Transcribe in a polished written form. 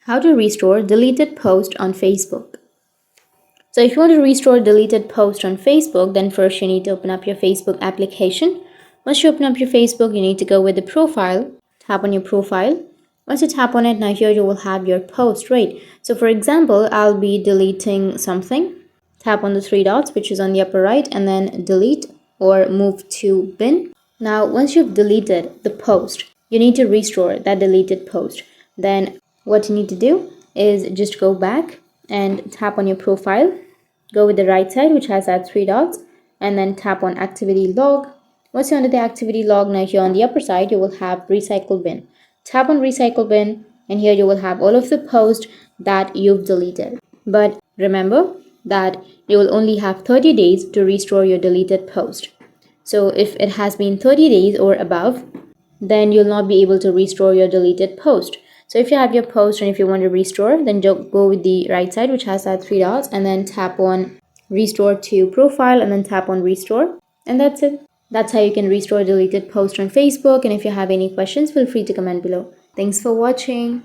How to restore deleted post on Facebook. So if you want to restore deleted post on Facebook, then first you need to open up your Facebook application. Once you open up your Facebook, you need to go with the profile, tap on your profile. Once you tap on it, now here you will have your post, right? So for example, I'll be deleting something. Tap on the three dots, which is on the upper right, and then delete or move to bin. Now, once you've deleted the post, you need to restore that deleted post. Then what you need to do is just go back and tap on your profile. Go with the right side, which has that three dots, and then tap on activity log. Once you're under the activity log, now here on the upper side, you will have recycle bin. Tap on recycle bin, and here you will have all of the posts that you've deleted. But remember that you will only have 30 days to restore your deleted post. So if it has been 30 days or above, then you'll not be able to restore your deleted post. So if you have your post and if you want to restore, then go with the right side, which has that three dots, and then tap on restore to profile and then tap on restore. And that's it. That's how you can restore a deleted post on Facebook. And if you have any questions, feel free to comment below. Thanks for watching.